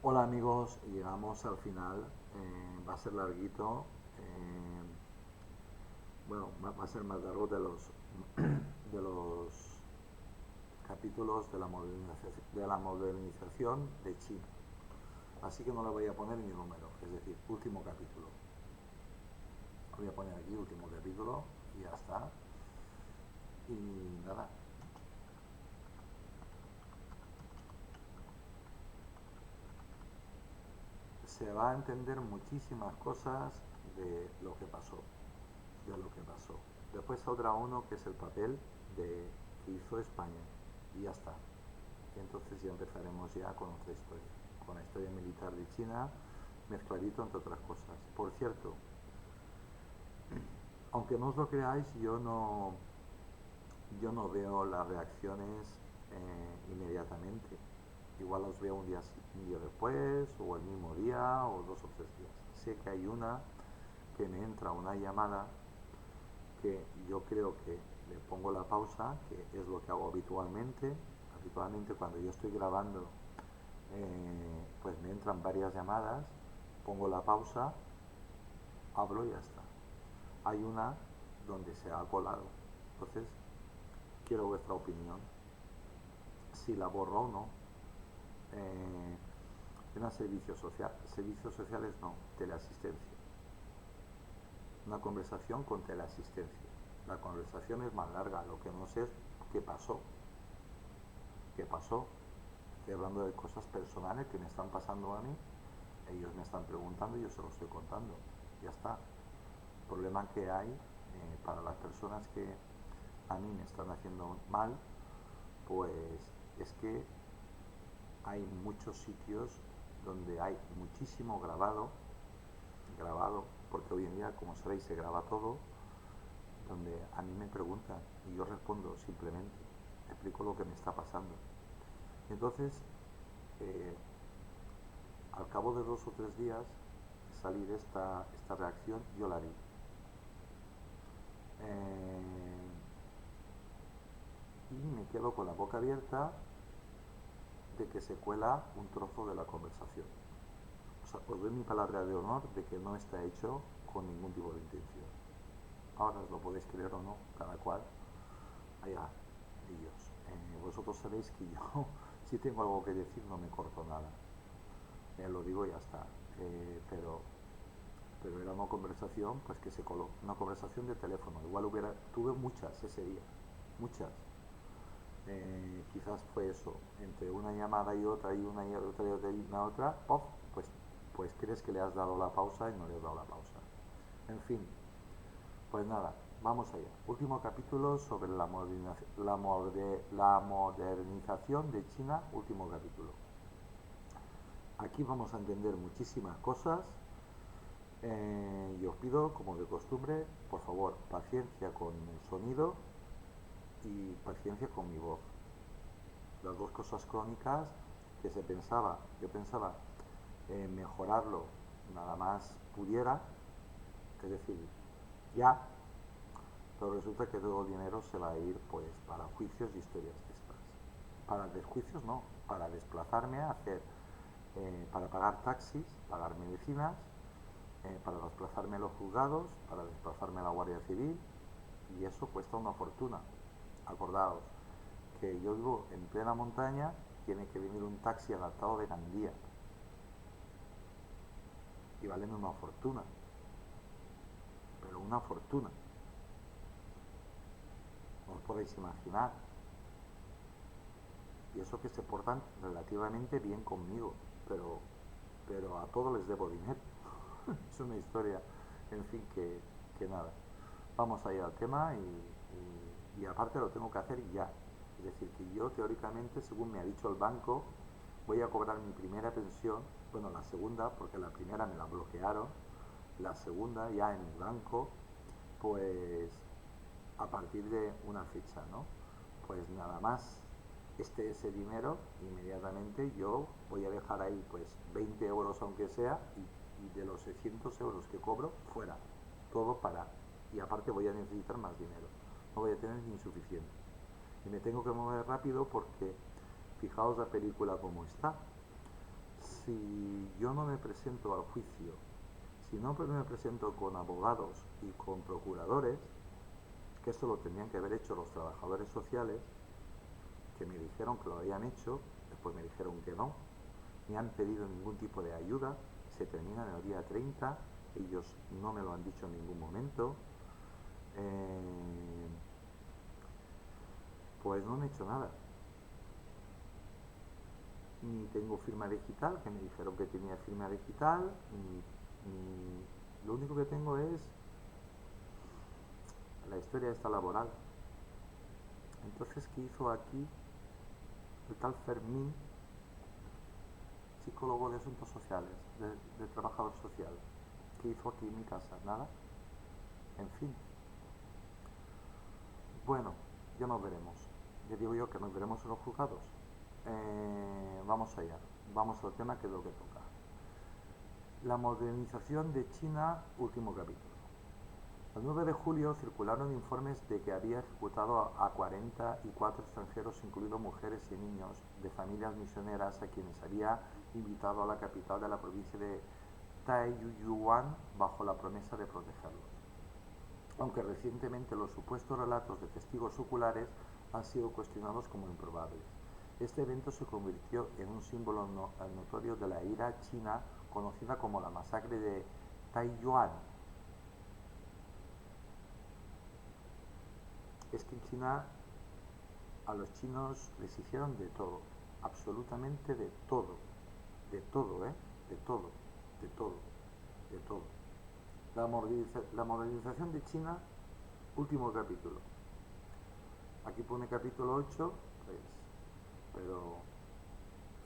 Hola amigos, llegamos al final, va a ser larguito, bueno, va a ser más largo de los capítulos de la modernización de China. Así que no le voy a poner ni número, es decir, último capítulo. Voy a poner aquí último capítulo y ya está. Y nada, se va a entender muchísimas cosas de lo que pasó, de lo que pasó. Después saldrá uno que es el papel que hizo España y ya está. Y entonces ya empezaremos ya con otra historia, con la historia militar de China, mezcladito entre otras cosas. Por cierto, aunque no os lo creáis, yo no veo las reacciones inmediatamente. Igual los veo un día después, o el mismo día, o 2 o 3 días. Sé que hay una que me entra una llamada que yo creo que le pongo la pausa, que es lo que hago habitualmente. Habitualmente cuando yo estoy grabando, pues me entran varias llamadas, pongo la pausa, hablo y ya está. Hay una donde se ha colado. Entonces, quiero vuestra opinión. Si la borro o no. Una servicios sociales no, teleasistencia. Una conversación con teleasistencia. La conversación es más larga, lo que no sé es qué pasó. ¿Qué pasó? Estoy hablando de cosas personales que me están pasando a mí, ellos me están preguntando y yo se lo estoy contando. Ya está. El problema que hay para las personas que a mí me están haciendo mal, pues es que hay muchos sitios donde hay muchísimo grabado, porque hoy en día, como sabéis, se graba todo, donde a mí me preguntan y yo respondo simplemente, explico lo que me está pasando. Entonces, eh, al cabo de 2 o 3 días salir esta reacción, yo la vi. Eh, y me quedo con la boca abierta de que se cuela un trozo de la conversación. O sea, os doy mi palabra de honor de que no está hecho con ningún tipo de intención. Ahora os lo podéis creer o no, cada cual allá Dios. Vosotros sabéis que yo, si tengo algo que decir, no me corto nada. Lo digo y ya está. Pero era una conversación pues que se coló, una conversación de teléfono. Igual tuve muchas ese día, muchas. Quizás fue eso, entre una llamada y otra, y una y otra y otra y una otra, ¡pof! Pues crees que le has dado la pausa y no le has dado la pausa. En fin, pues nada, vamos allá. Último capítulo sobre la modernización de China, último capítulo. Aquí vamos a entender muchísimas cosas y os pido, como de costumbre, por favor, paciencia con el sonido y paciencia con mi voz. Las dos cosas crónicas que yo pensaba mejorarlo nada más pudiera, es decir, ya, pero resulta que todo el dinero se va a ir pues para juicios y historias de estas. Para desjuicios no, para desplazarme a hacer, para pagar taxis, pagar medicinas, para desplazarme a los juzgados, para desplazarme a la Guardia Civil, y eso cuesta una fortuna. Acordaos que yo vivo en plena montaña, tiene que venir un taxi adaptado de Gandía y valen una fortuna, pero una fortuna, no os podéis imaginar. Y eso que se portan relativamente bien conmigo, pero a todos les debo dinero. Es una historia, en fin, que nada. Vamos a ir al tema y aparte lo tengo que hacer ya. Es decir, que yo teóricamente, según me ha dicho el banco, voy a cobrar mi primera pensión, bueno, la segunda, porque la primera me la bloquearon, la segunda ya en mi banco, pues a partir de una fecha, ¿no? Pues nada más ese dinero, inmediatamente yo voy a dejar ahí pues 20 euros aunque sea y de los 600 euros que cobro, fuera, todo para, y aparte voy a necesitar más dinero, no voy a tener ni suficiente. Y me tengo que mover rápido porque fijaos la película como está. si yo no me presento al juicio, si no me presento con abogados y con procuradores, que esto lo tenían que haber hecho los trabajadores sociales, que me dijeron que lo habían hecho, después me dijeron que no, ni han pedido ningún tipo de ayuda, se termina en el día 30, ellos no me lo han dicho en ningún momento, eh, pues no han hecho nada. Ni tengo firma digital, que me dijeron que tenía firma digital, lo único que tengo es la historia esta laboral. Entonces, ¿qué hizo aquí el tal Fermín, psicólogo de asuntos sociales, de trabajador social? ¿Qué hizo aquí en mi casa? Nada. En fin. Bueno, ya nos veremos. Ya digo yo que nos veremos en los juzgados. Vamos allá. Vamos al tema que es lo que toca. La modernización de China, último capítulo. El 9 de julio circularon informes de que había ejecutado a 44 extranjeros, incluidos mujeres y niños, de familias misioneras a quienes había invitado a la capital de la provincia de Taiyuan bajo la promesa de protegerlos. Aunque recientemente los supuestos relatos de testigos oculares han sido cuestionados como improbables. Este evento se convirtió en un símbolo notorio de la ira china conocida como la masacre de Taiyuan. Es que en China a los chinos les hicieron de todo, absolutamente de todo, de todo, de todo, de todo, de todo. La modernización de China, último capítulo. Aquí pone capítulo 8, pues, pero,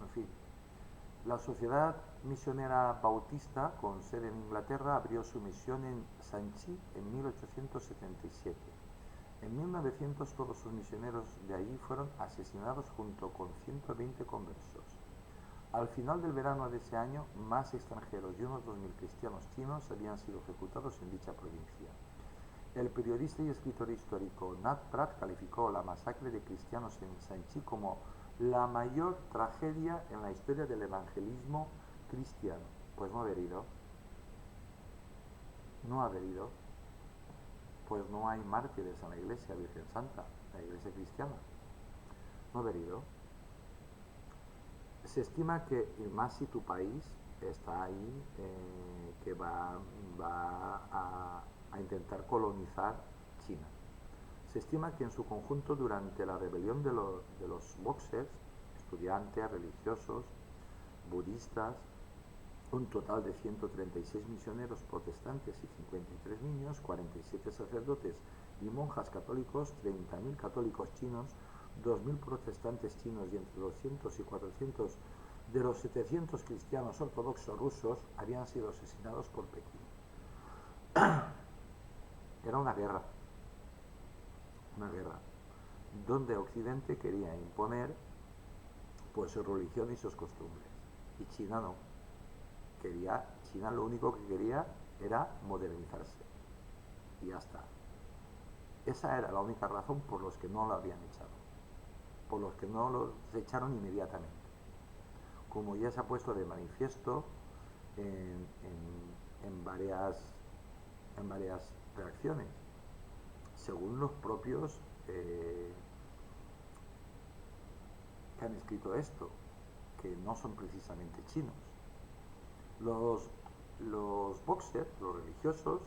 en fin. La Sociedad Misionera Bautista, con sede en Inglaterra, abrió su misión en Shanxi en 1877. En 1900 todos sus misioneros de allí fueron asesinados junto con 120 conversos. Al final del verano de ese año, más extranjeros y unos 2000 cristianos chinos habían sido ejecutados en dicha provincia. El periodista y escritor histórico Nat Pratt calificó la masacre de cristianos en Shanxi como la mayor tragedia en la historia del evangelismo cristiano. Pues no ha haber ido. No ha haber ido. Pues no hay mártires en la iglesia Virgen Santa, la iglesia cristiana. No ha haber ido. Se estima que, y más si tu país está ahí, que va a intentar colonizar China. Se estima que en su conjunto durante la rebelión de los boxers, estudiantes, religiosos, budistas, un total de 136 misioneros protestantes y 53 niños, 47 sacerdotes y monjas católicos, 30.000 católicos chinos, 2.000 protestantes chinos y entre 200 y 400 de los 700 cristianos ortodoxos rusos habían sido asesinados por Pekín. Era una guerra, donde Occidente quería imponer pues su religión y sus costumbres, y China no. China lo único que quería era modernizarse, y ya está. Esa era la única razón por los que no lo habían echado, por los que no los echaron inmediatamente, como ya se ha puesto de manifiesto en varias reacciones, según los propios que han escrito esto, que no son precisamente chinos. Los boxers, los religiosos,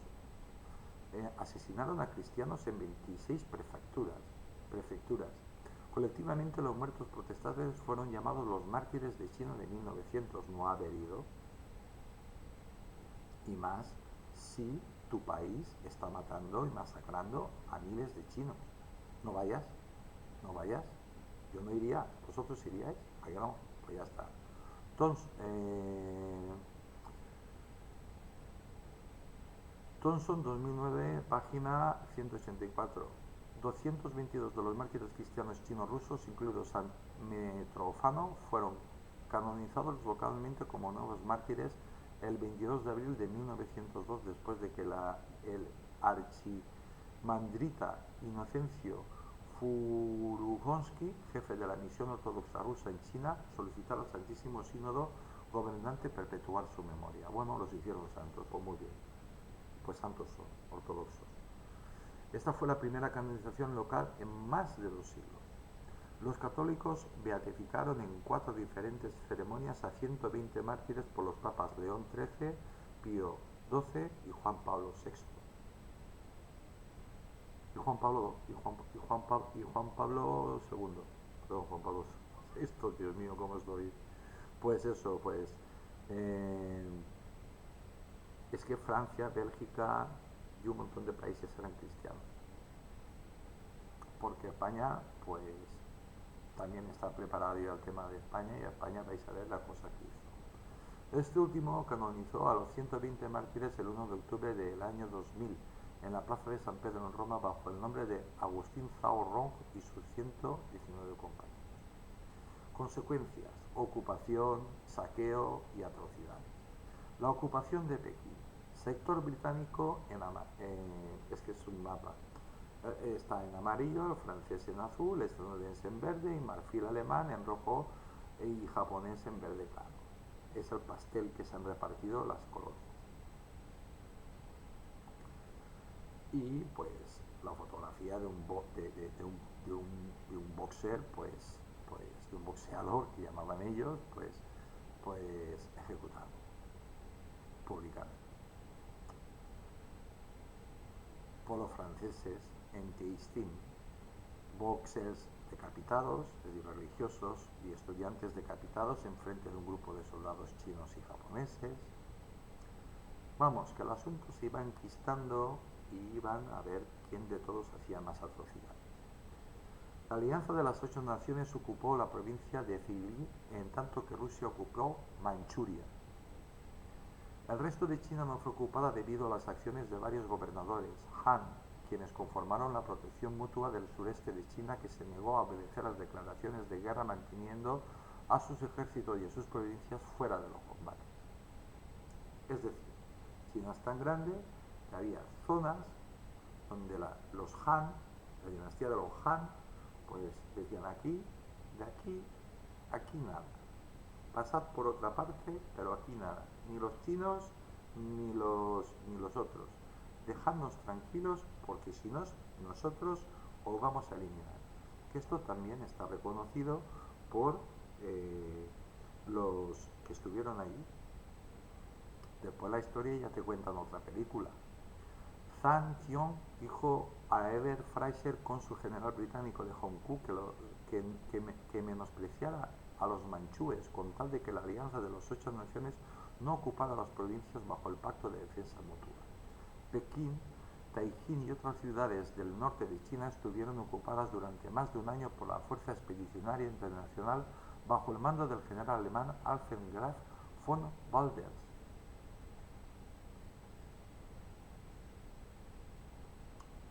asesinaron a cristianos en 26 prefecturas. Colectivamente los muertos protestantes fueron llamados los mártires de China de 1900. No ha haber ido. Y más si tu país está matando y masacrando a miles de chinos. No vayas, no vayas. Yo no iría, vosotros iríais. Ahí no, pues ya está. Entonces, Thomson 2009, página 184. 222 de los mártires cristianos chino-rusos, incluidos San Mitrofano, fueron canonizados localmente como nuevos mártires el 22 de abril de 1902, después de que el archimandrita Inocencio Furugonsky, jefe de la misión ortodoxa rusa en China, solicitara al Santísimo Sínodo gobernante perpetuar su memoria. Bueno, los hicieron santos, pues muy bien, pues santos son, ortodoxos. Esta fue la primera canonización local en más de 2 siglos. Los católicos beatificaron en 4 diferentes ceremonias a 120 mártires por los papas León XIII, Pío XII y Juan Pablo VI. Y Juan Pablo II. Perdón, Juan Pablo VI, Dios mío, cómo estoy. Pues eso, pues eh, es que Francia, Bélgica y un montón de países eran cristianos. Porque España, pues también está preparado ya el tema de España, y a España vais a ver la cosa que hizo. Este último canonizó a los 120 mártires el 1 de octubre del año 2000 en la plaza de San Pedro en Roma bajo el nombre de Agustín Zhao Rong y sus 119 compañeros. Consecuencias: ocupación, saqueo y atrocidades. La ocupación de Pekín. Sector británico es que es un mapa. Está en amarillo, el francés en azul, el estadounidense en verde y marfil alemán en rojo y japonés en verde claro. Es el pastel que se han repartido las colonias. Y pues la fotografía de un, boxer, pues de un boxeador que llamaban ellos, pues ejecutado, publicado por los franceses en Teistin. Boxers decapitados, es decir, religiosos y estudiantes decapitados en frente de un grupo de soldados chinos y japoneses. Vamos, que el asunto se iba enquistando y iban a ver quién de todos hacía más atrocidades. La Alianza de las 8 Naciones ocupó la provincia de Zili, en tanto que Rusia ocupó Manchuria. El resto de China no fue ocupada debido a las acciones de varios gobernadores Han, quienes conformaron la protección mutua del sureste de China, que se negó a obedecer las declaraciones de guerra, manteniendo a sus ejércitos y a sus provincias fuera de los combates. Es decir, China es tan grande que había zonas donde los Han, la dinastía de los Han, pues decían aquí, de aquí, aquí nada. Pasad por otra parte, pero aquí nada. Ni los chinos ni los otros. Dejadnos tranquilos, porque si no, nosotros os vamos a eliminar. Que esto también está reconocido por los que estuvieron allí. Después la historia ya te cuentan otra película. Zhang Tiong dijo a Ever Fraser, cónsul general británico de Hong Kong, que menospreciara a los manchúes con tal de que la alianza de las 8 naciones no ocupara las provincias bajo el pacto de defensa mutua. Pekín, Taijin y otras ciudades del norte de China estuvieron ocupadas durante más de un año por la Fuerza Expedicionaria Internacional bajo el mando del general alemán Alfred Graf von Walders.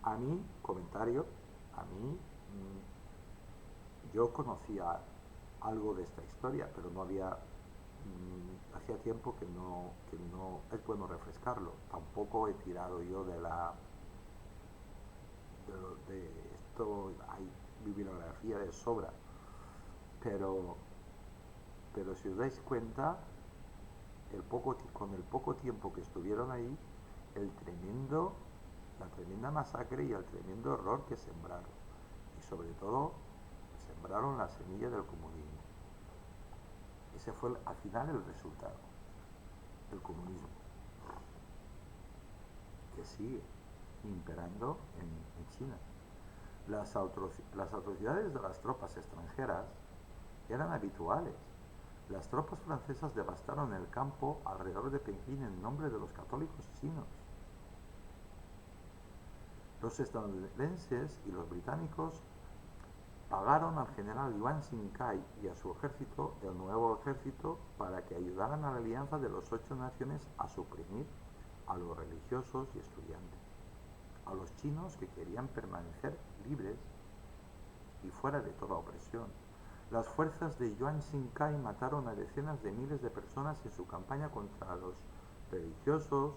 A mí, comentario, a mí yo conocía algo de esta historia, pero no había, hacía tiempo que no es bueno refrescarlo. Tampoco he tirado yo de esto, hay bibliografía de sobra, pero, pero si os dais cuenta, con el poco tiempo que estuvieron ahí, la tremenda masacre y el tremendo error que sembraron. Y sobre todo, sembraron la semilla del comunismo. Ese fue al final el resultado del comunismo, que sigue imperando en China. Las atrocidades de las tropas extranjeras eran habituales. Las tropas francesas devastaron el campo alrededor de Pekín en nombre de los católicos chinos. Los estadounidenses y los británicos pagaron al general Yuan Xingkai y a su ejército, el nuevo ejército, para que ayudaran a la alianza de las 8 naciones a suprimir a los religiosos y estudiantes, a los chinos que querían permanecer libres y fuera de toda opresión. Las fuerzas de Yuan Xingkai mataron a decenas de miles de personas en su campaña contra los religiosos,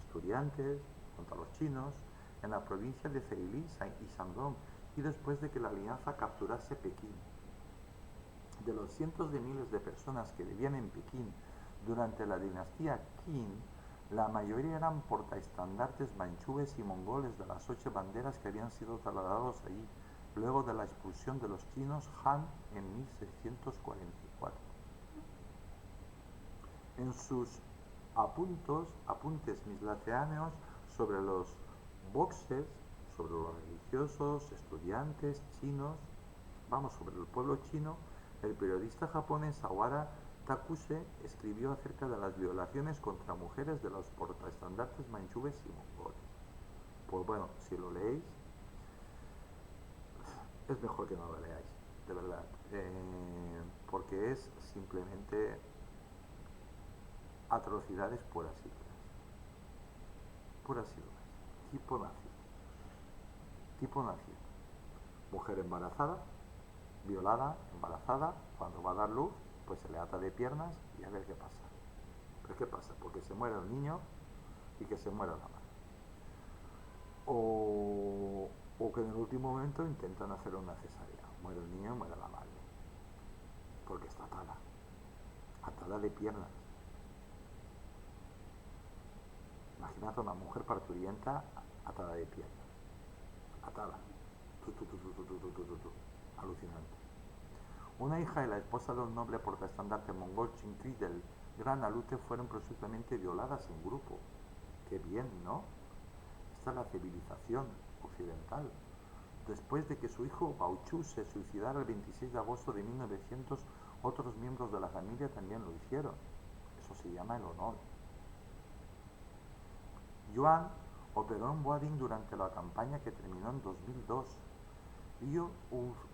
estudiantes, contra los chinos, en la provincia de Ceilí y Shandong, y después de que la alianza capturase Pekín. De los cientos de miles de personas que vivían en Pekín Durante la dinastía Qin, la mayoría eran portaestandartes manchúes y mongoles de las 8 banderas que habían sido trasladados allí, luego de la expulsión de los chinos Han en 1644. En sus apuntes misceláneos sobre los boxers, sobre los religiosos, estudiantes chinos, sobre el pueblo chino, el periodista japonés Sawara Takuse escribió acerca de las violaciones contra mujeres de los portaestandartes manchúes y mongoles. Pues bueno, si lo leéis, es mejor que no lo leáis, de verdad, porque es simplemente atrocidades puras y duras. Puras y duras. Tipo nazi. Tipo nazi. Mujer embarazada, violada, embarazada, cuando va a dar luz, pues se le ata de piernas y a ver qué pasa. ¿Pero qué pasa? Porque se muere el niño y que se muera la madre. O que en el último momento intentan hacer una cesárea. Muere el niño y muere la madre. Porque está atada. Atada de piernas. Imagínate una mujer parturienta atada de piernas. Atada. Alucinante. Una hija y la esposa de un noble portaestandarte mongol Chinkri del Gran Alute fueron presuntamente violadas en grupo. Qué bien, ¿no? Esta es la civilización occidental. Después de que su hijo Bauchu se suicidara el 26 de agosto de 1900, otros miembros de la familia también lo hicieron. Eso se llama el honor. Yuan operó en Boading durante la campaña que terminó en 2002. Liu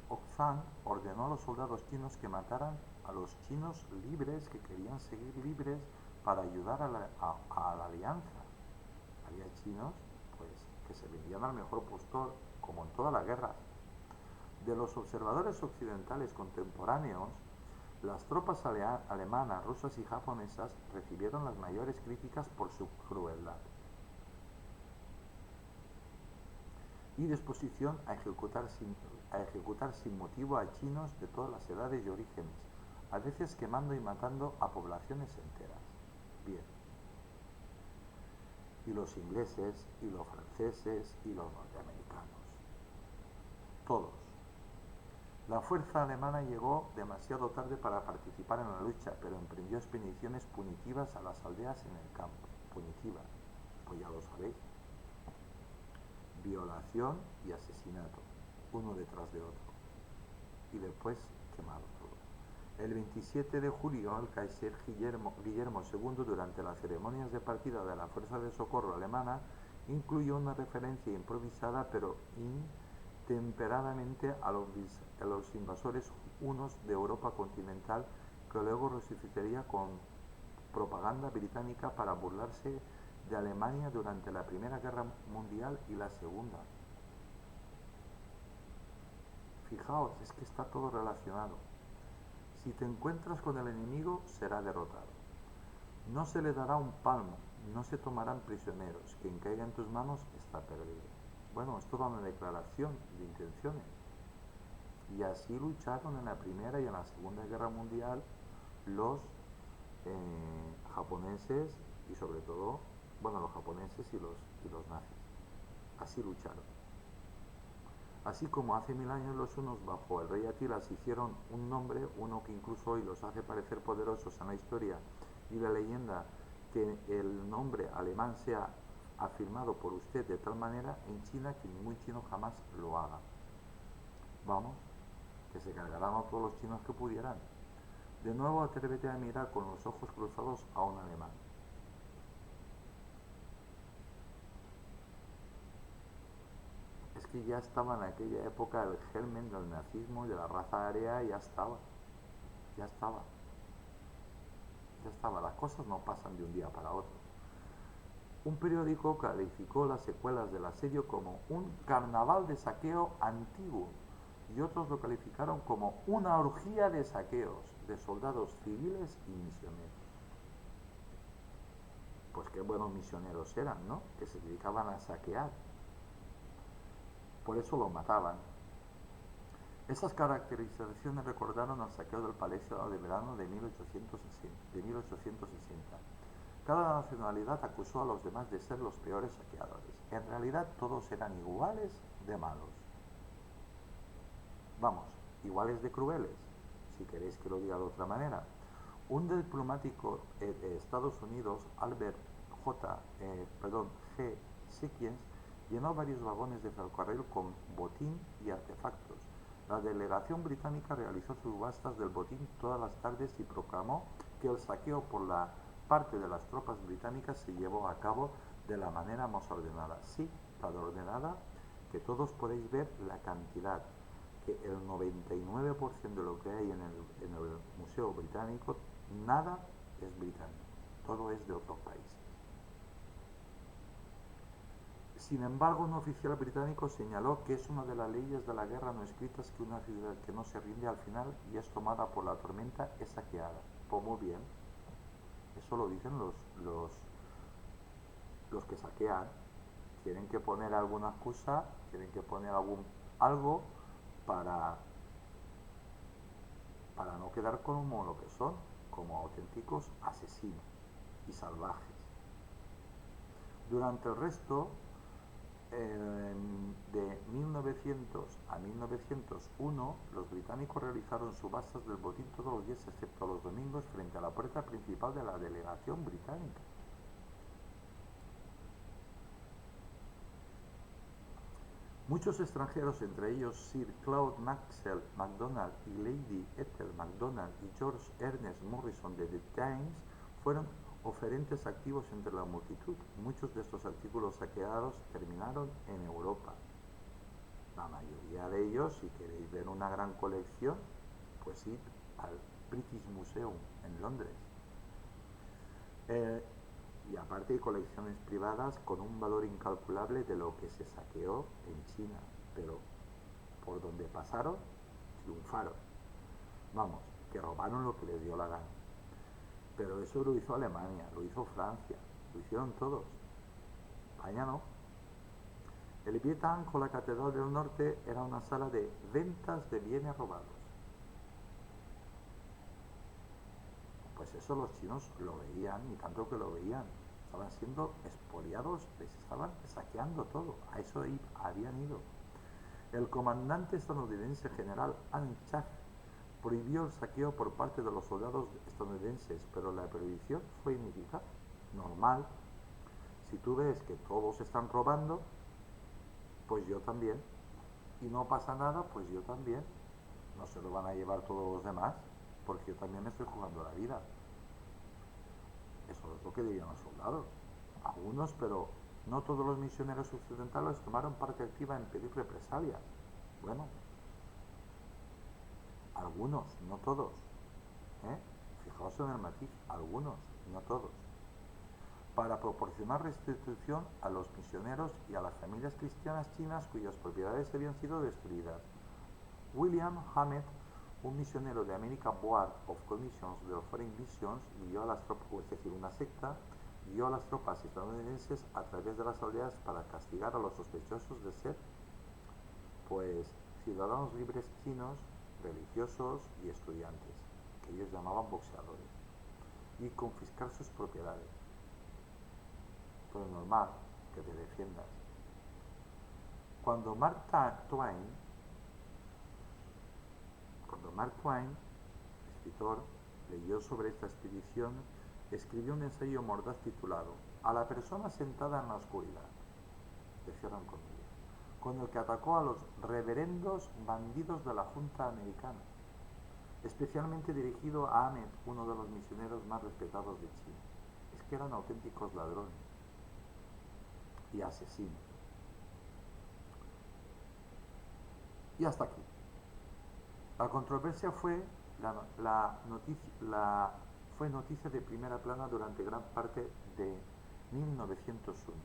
Oxan ordenó a los soldados chinos que mataran a los chinos libres que querían seguir libres para ayudar a la alianza. Había chinos pues, que se vendían al mejor postor, como en todas las guerras. De los observadores occidentales contemporáneos, las tropas alemanas, rusas y japonesas recibieron las mayores críticas por su crueldad y disposición a ejecutar sin motivo a chinos de todas las edades y orígenes, a veces quemando y matando a poblaciones enteras. Bien. Y los ingleses, y los franceses, y los norteamericanos. Todos. La fuerza alemana llegó demasiado tarde para participar en la lucha, pero emprendió expediciones punitivas a las aldeas en el campo. Punitivas, pues ya lo sabéis. Violación y asesinato, uno detrás de otro. Y después quemado todo. El 27 de julio, el Kaiser Guillermo II, durante las ceremonias de partida de la Fuerza de Socorro Alemana, incluyó una referencia improvisada pero intemperadamente a los invasores hunos de Europa continental, que luego resucitaría con propaganda británica para burlarse de Alemania durante la Primera Guerra Mundial y la Segunda. Fijaos, es que está todo relacionado. Si te encuentras con el enemigo, será derrotado. No se le dará un palmo, no se tomarán prisioneros. Quien caiga en tus manos está perdido. Bueno, es toda una declaración de intenciones. Y así lucharon en la Primera y en la Segunda Guerra Mundial los japoneses y sobre todo, bueno, los japoneses y los nazis. Así lucharon. Así como hace 1000 años los hunos bajo el rey Atila se hicieron un nombre, uno que incluso hoy los hace parecer poderosos en la historia y la leyenda, que el nombre alemán sea afirmado por usted de tal manera en China que ningún chino jamás lo haga. Vamos, que se cargarán a todos los chinos que pudieran. De nuevo atrévete a mirar con los ojos cruzados a un alemán. Es que ya estaba en aquella época el germen del nazismo y de la raza aria, ya estaba. Ya estaba. Ya estaba. Las cosas no pasan de un día para otro. Un periódico calificó las secuelas del asedio como un carnaval de saqueo antiguo y otros lo calificaron como una orgía de saqueos de soldados civiles y misioneros. Pues qué buenos misioneros eran, ¿no? Que se dedicaban a saquear. Por eso lo mataban. Esas caracterizaciones recordaron al saqueo del Palacio de Verano de 1860. Cada nacionalidad acusó a los demás de ser los peores saqueadores. En realidad todos eran iguales de malos. Vamos, iguales de crueles, si queréis que lo diga de otra manera. Un diplomático de Estados Unidos, Albert G. Sikiens, llenó varios vagones de ferrocarril con botín y artefactos. La delegación británica realizó subastas del botín todas las tardes y proclamó que el saqueo por la parte de las tropas británicas se llevó a cabo de la manera más ordenada. Sí, tan ordenada que todos podéis ver la cantidad, que el 99% de lo que hay en el Museo Británico, nada es británico, todo es de otros países. Sin embargo, un oficial británico señaló que es una de las leyes de la guerra no escritas que una ciudad que no se rinde al final y es tomada por la tormenta es saqueada. Pues muy bien, eso lo dicen los que saquean. Tienen que poner alguna excusa, tienen que poner algo para, para no quedar como lo que son, como auténticos asesinos y salvajes. Durante el resto de 1900 a 1901, los británicos realizaron subastas del botín todos los días excepto los domingos frente a la puerta principal de la delegación británica. Muchos extranjeros, entre ellos Sir Claude Maxwell MacDonald y Lady Ethel MacDonald y George Ernest Morrison de The Times, fueron oferentes activos entre la multitud. Muchos de estos artículos saqueados terminaron en Europa. La mayoría de ellos, si queréis ver una gran colección, pues id al British Museum en Londres. Y aparte hay colecciones privadas con un valor incalculable de lo que se saqueó en China, pero por donde pasaron, triunfaron. Vamos, que robaron lo que les dio la gana. Pero eso lo hizo Alemania, lo hizo Francia, lo hicieron todos. España no. El Vietnam con la Catedral del Norte era una sala de ventas de bienes robados. Pues eso los chinos lo veían, y tanto que lo veían. Estaban siendo expoliados, les estaban saqueando todo. A eso habían ido. El comandante estadounidense general An Chak prohibió el saqueo por parte de los soldados estadounidenses, pero la prohibición fue ineficaz. Normal. Si tú ves que todos están robando, pues yo también. Y no pasa nada, pues yo también. No se lo van a llevar todos los demás, porque yo también me estoy jugando la vida. Eso es lo que dirían los soldados. Algunos, pero no todos los misioneros occidentales tomaron parte activa en pedir represalias. Bueno, algunos, no todos. Fijaos en el matiz, algunos, no todos. Para proporcionar restitución a los misioneros y a las familias cristianas chinas cuyas propiedades habían sido destruidas. William Hammett, un misionero de American Board of Commissions de los Foreign Missions, guió a las tropas, es decir, una secta, guió a las tropas estadounidenses a través de las aldeas para castigar a los sospechosos de ser, pues, ciudadanos libres chinos, religiosos y estudiantes, que ellos llamaban boxeadores, y confiscar sus propiedades. Pues normal que te defiendas. Cuando Mark Twain, escritor, leyó sobre esta expedición, escribió un ensayo mordaz titulado "A la persona sentada en la oscuridad", de cierran comillas, con el que atacó a los reverendos bandidos de la Junta Americana, especialmente dirigido a Ahmed, uno de los misioneros más respetados de China. Es que eran auténticos ladrones y asesinos. Y hasta aquí. La controversia fue noticia de primera plana durante gran parte de 1901.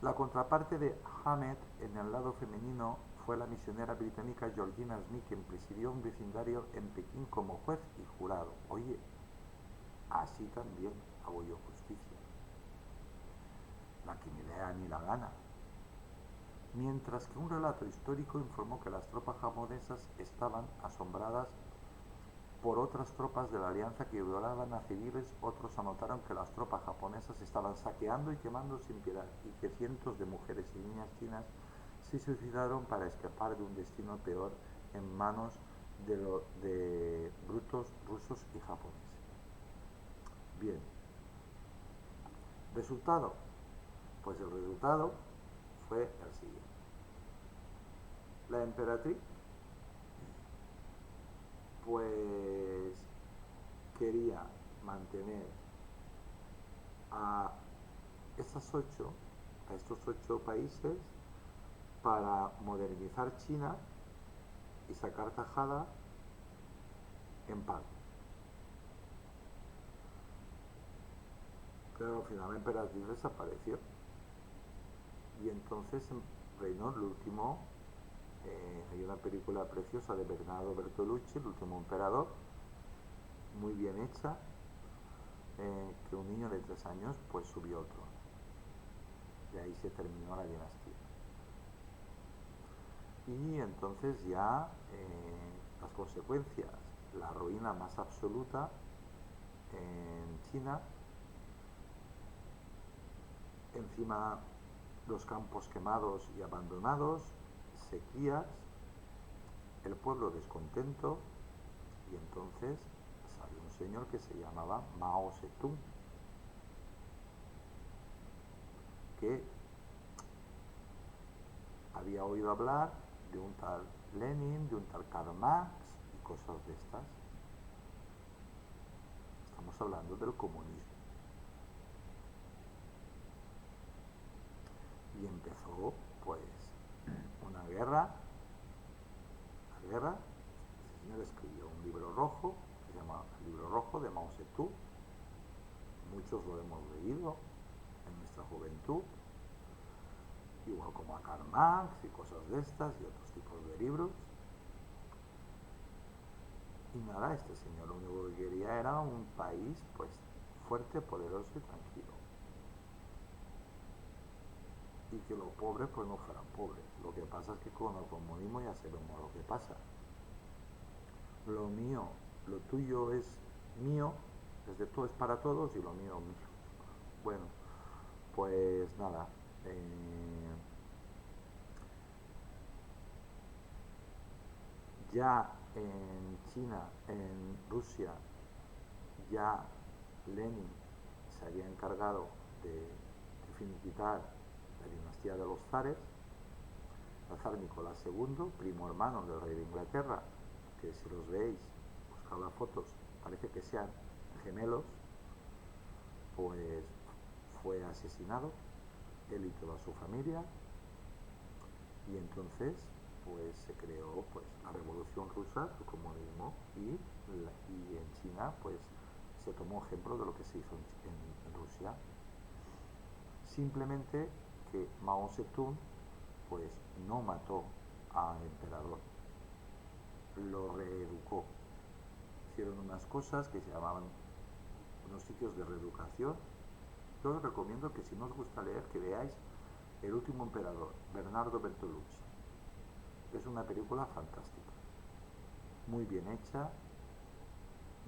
La contraparte de Hammett en el lado femenino fue la misionera británica Georgina Smith, quien presidió un vecindario en Pekín como juez y jurado. Oye, así también hago yo justicia. La que me dé a mí la gana. mientras que un relato histórico informó que las tropas japonesas estaban asombradas por otras tropas de la alianza que violaban a civiles. Otros anotaron que las tropas japonesas estaban saqueando y quemando sin piedad y que cientos de mujeres y niñas chinas se suicidaron para escapar de un destino peor en manos de brutos rusos y japoneses. Bien, ¿resultado? Pues el resultado fue el siguiente. La emperatriz pues quería mantener a estos 8 países para modernizar China y sacar tajada en paz. Pero al final la emperatriz desapareció y entonces reinó el último. Hay una película preciosa de Bernardo Bertolucci, El último emperador, muy bien hecha, que un niño de 3 años pues subió otro. Y ahí se terminó la dinastía. Y entonces ya las consecuencias, la ruina más absoluta en China, encima los campos quemados y abandonados, sequías, el pueblo descontento, y entonces salió un señor que se llamaba Mao Zedong, que había oído hablar de un tal Lenin, de un tal Karl Marx y cosas de estas. Estamos hablando del comunismo. Y empezó pues una guerra. La guerra, este señor escribió un libro rojo que se llama El libro rojo de Mao Zedong. Muchos lo hemos leído en nuestra juventud, igual como a Karl Marx y cosas de estas y otros tipos de libros. Y nada, este señor lo único que quería era un país pues fuerte, poderoso y tranquilo. Y que los pobres pues no fueran pobres. Lo que pasa es que con el comunismo ya sabemos lo que pasa. Lo mío, lo tuyo es mío, es de todo, es para todos y lo mío mío. Bueno, pues nada. Ya en China, en Rusia, ya Lenin se había encargado de finiquitar la dinastía de los zares. El zar Nicolás II, primo hermano del rey de Inglaterra, que si los veis, buscad las fotos, parece que sean gemelos, pues fue asesinado, él y toda su familia, y entonces pues se creó pues la revolución rusa, el comunismo, y en China pues se tomó ejemplo de lo que se hizo en Rusia. Simplemente que Mao Zedong pues no mató al emperador, lo reeducó. Hicieron unas cosas que se llamaban unos sitios de reeducación. Yo os recomiendo que si no os gusta leer, que veáis El último emperador, Bernardo Bertolucci. Es una película fantástica, muy bien hecha,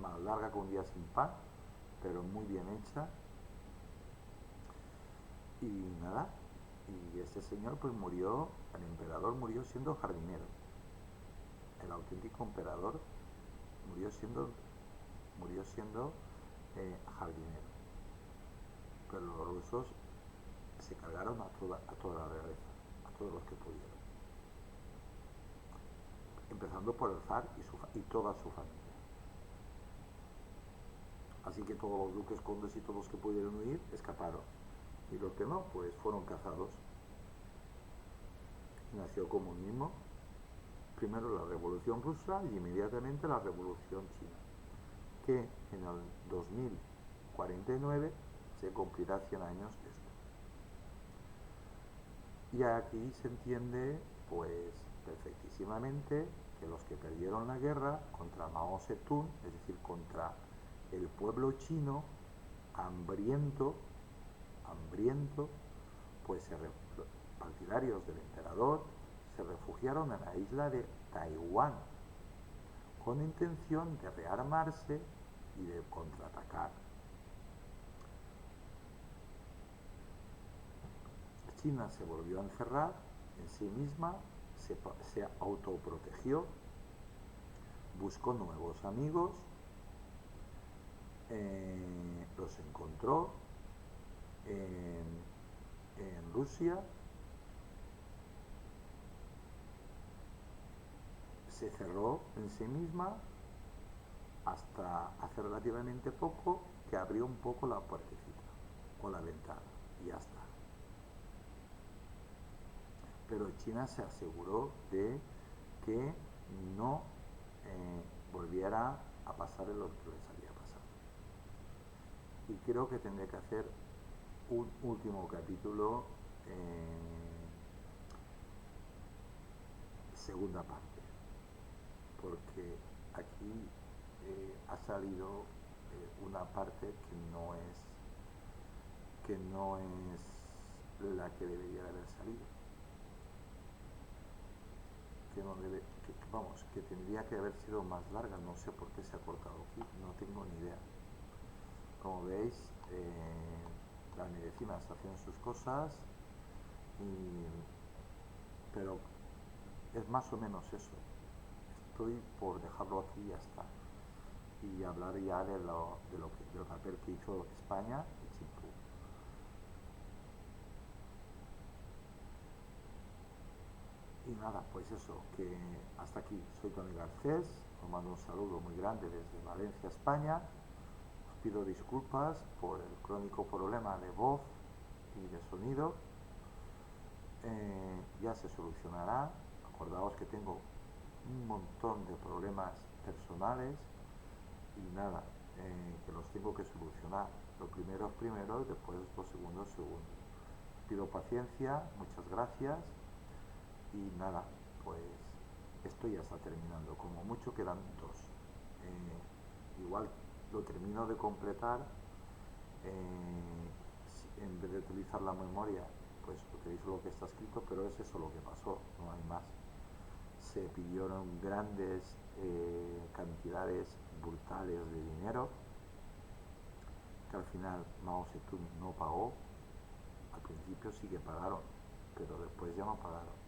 más larga que un día sin pan, pero muy bien hecha. Y nada, y este señor pues murió, el emperador murió siendo jardinero. El auténtico emperador murió siendo jardinero. Pero los rusos se cargaron a toda la realeza, a todos los que pudieron. Empezando por el zar y toda su familia. Así que todos los duques, condes y todos los que pudieron huir escaparon. Y los que no, pues fueron cazados. Nació el comunismo, primero la revolución rusa y inmediatamente la revolución china, que en el 2049 se cumplirá 100 años de esto. Y aquí se entiende pues perfectísimamente que los que perdieron la guerra contra Mao Zedong, es decir, contra el pueblo chino hambriento, pues partidarios del emperador se refugiaron en la isla de Taiwán con intención de rearmarse y de contraatacar. China se volvió a encerrar en sí misma, se autoprotegió, buscó nuevos amigos, los encontró en Rusia, se cerró en sí misma hasta hace relativamente poco que abrió un poco la puertecita o la ventana y ya está. Pero China se aseguró de que no volviera a pasar lo que les había pasado. Y creo que tendré que hacer un último capítulo, segunda parte, porque aquí ha salido una parte que no es la que debería de haber salido, que no debe, vamos, que tendría que haber sido más larga. No sé por qué se ha cortado aquí, no tengo ni idea. Como veis, las medicinas hacen sus cosas, pero es más o menos eso. Estoy por dejarlo aquí y ya está, y hablar ya del papel que hizo España y Chimpú. Y nada, pues eso, que hasta aquí. Soy Tony Garcés, os mando un saludo muy grande desde Valencia, España. Os pido disculpas por el crónico problema de voz y de sonido. Ya se solucionará. Acordaos que tengo un montón de problemas personales y nada, que los tengo que solucionar. Lo primero es primero y después lo segundo es segundo. Pido paciencia, muchas gracias y nada, pues esto ya está terminando. Como mucho quedan dos. Igual lo termino de completar, en vez de utilizar la memoria, pues utilizo lo que está escrito, pero es eso lo que pasó, no hay más. Se pidieron grandes cantidades brutales de dinero que al final Mao Zedong no pagó. Al principio sí que pagaron, pero después ya no pagaron.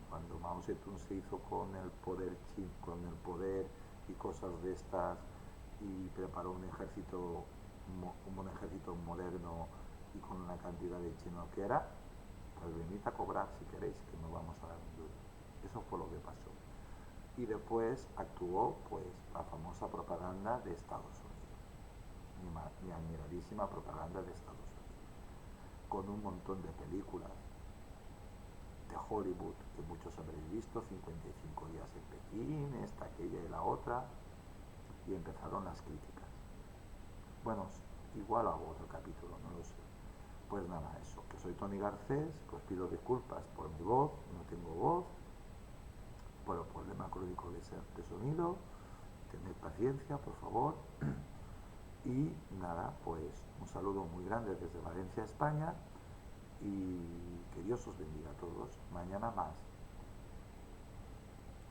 Cuando Mao Zedong se hizo con el poder y cosas de estas, y preparó un ejército moderno y con una cantidad de chino que era, pues venid a cobrar si queréis, que no vamos a dar un duro. Eso fue lo que pasó. Y después actuó pues la famosa propaganda de Estados Unidos, mi admiradísima propaganda de Estados Unidos, con un montón de películas de Hollywood que muchos habréis visto, 55 días en Pekín, esta, aquella y la otra, y empezaron las críticas. Bueno, igual hago otro capítulo, no lo sé. Pues nada, eso, que soy Tony Garcés, que os pido disculpas por mi voz, no tengo voz, por el problema crónico de sonido, tened paciencia, por favor. Y nada, pues un saludo muy grande desde Valencia, España, y que Dios os bendiga a todos. Mañana más.